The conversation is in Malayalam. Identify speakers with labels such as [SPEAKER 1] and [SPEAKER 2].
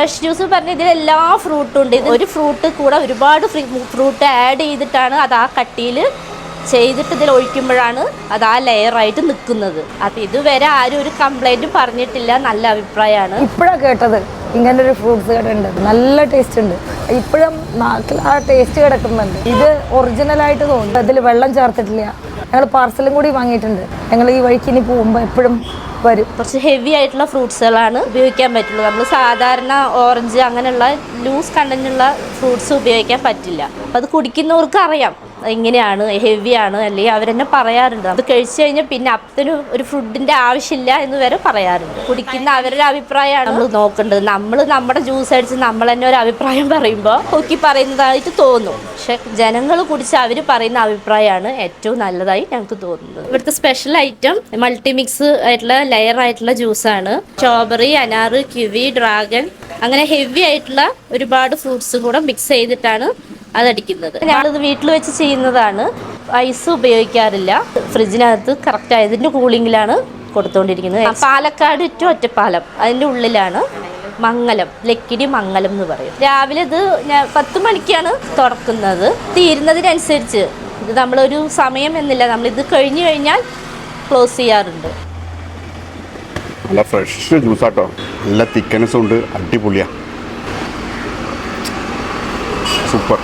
[SPEAKER 1] ഫ്രഷ് ജ്യൂസ് പറഞ്ഞ ഇതിൽ എല്ലാ ഫ്രൂട്ടും ഉണ്ട്. ഇത് ഒരു ഫ്രൂട്ട് കൂടെ ഒരുപാട് ഫ്രൂട്ട് ആഡ് ചെയ്തിട്ടാണ് അത് ആ കട്ടിയിൽ ചെയ്തിട്ട് ഇതിൽ ഒഴിക്കുമ്പോഴാണ് അത് ആ ലെയറായിട്ട് നിൽക്കുന്നത്. അപ്പം ഇതുവരെ ആരും ഒരു കംപ്ലൈൻറ്റും പറഞ്ഞിട്ടില്ല. നല്ല അഭിപ്രായമാണ്.
[SPEAKER 2] ഇപ്പോഴാണ് കേട്ടത് ഇങ്ങനൊരു ഫ്രൂട്ട്സ് കട ഉണ്ട്. നല്ല ടേസ്റ്റ് ഉണ്ട്. ഇപ്പോഴും നാട്ടിൽ ആ ടേസ്റ്റ് കിടക്കുന്നുണ്ട്. ഇത് ഒറിജിനലായിട്ട് തോന്നുന്നു. അതിൽ വെള്ളം ചേർത്തിട്ടില്ല. ഞങ്ങൾ പാർസലും കൂടി വാങ്ങിയിട്ടുണ്ട്. ഞങ്ങൾ ഈ വഴിക്ക് ഇനി പോകുമ്പോൾ എപ്പോഴും വരും.
[SPEAKER 1] കുറച്ച് ഹെവി ആയിട്ടുള്ള ഫ്രൂട്ട്സുകളാണ് ഉപയോഗിക്കാൻ പറ്റുള്ളൂ. നമ്മൾ സാധാരണ ഓറഞ്ച് അങ്ങനെയുള്ള ലൂസ് കണ്ടന്റുള്ള ഫ്രൂട്ട്സ് ഉപയോഗിക്കാൻ പറ്റില്ല. അപ്പം അത് കുടിക്കുന്നവർക്ക് അറിയാം എങ്ങനെയാണ്, ഹെവിയാണ്, അല്ലെങ്കിൽ അവരെന്നെ പറയാറുണ്ട്. അത് കഴിച്ചു കഴിഞ്ഞാൽ പിന്നെ അപ്പത്തിന് ഒരു ഫുഡിൻ്റെ ആവശ്യമില്ല എന്ന് വരെ പറയാറുണ്ട്. കുടിക്കുന്ന അവരുടെ അഭിപ്രായമാണ് നമ്മൾ നോക്കേണ്ടത്. നമ്മൾ നമ്മുടെ ജ്യൂസ് അടിച്ച് നമ്മൾ തന്നെ ഒരു അഭിപ്രായം പറയുമ്പോൾ നോക്കി പറയുന്നതായിട്ട് തോന്നും. പക്ഷെ ജനങ്ങൾ കുടിച്ച് അവർ പറയുന്ന അഭിപ്രായമാണ് ഏറ്റവും നല്ലതായി ഞങ്ങൾക്ക് തോന്നുന്നത്. ഇവിടുത്തെ സ്പെഷ്യൽ ഐറ്റം മൾട്ടിമിക്സ് ആയിട്ടുള്ള ലെയർ ആയിട്ടുള്ള ജ്യൂസാണ്. സ്ട്രോബെറി, അനാറ്, കിവി, ഡ്രാഗൺ അങ്ങനെ ഹെവി ആയിട്ടുള്ള ഒരുപാട് ഫ്രൂട്ട്സും കൂടെ മിക്സ് ചെയ്തിട്ടാണ് അതടിക്കുന്നത്. ഞങ്ങളിത് വീട്ടിൽ വെച്ച് ചെയ്യുന്നതാണ്. ഐസ് ഉപയോഗിക്കാറില്ല. ഫ്രിഡ്ജിനകത്ത് കറക്റ്റ് ആയതിൻ്റെ കൂളിങ്ങിലാണ് കൊടുത്തുകൊണ്ടിരിക്കുന്നത്. പാലക്കാട് ടു ഒറ്റപ്പാലം അതിൻ്റെ ഉള്ളിലാണ് മംഗലം, ലക്കിടി മംഗലം എന്ന് പറയും. രാവിലെ ഇത് 10 മണിക്കാണ് തുറക്കുന്നത്. തീരുന്നതിനനുസരിച്ച് ഇത് നമ്മളൊരു സമയം എന്നില്ല, നമ്മളിത് കഴിഞ്ഞു കഴിഞ്ഞാൽ ക്ലോസ് ചെയ്യാറുണ്ട്.
[SPEAKER 3] നല്ല ഫ്രഷ് ജ്യൂസാട്ടോ, നല്ല തിക്കനസും ഉണ്ട്, അടിപൊളിയാണ്, സൂപ്പർ.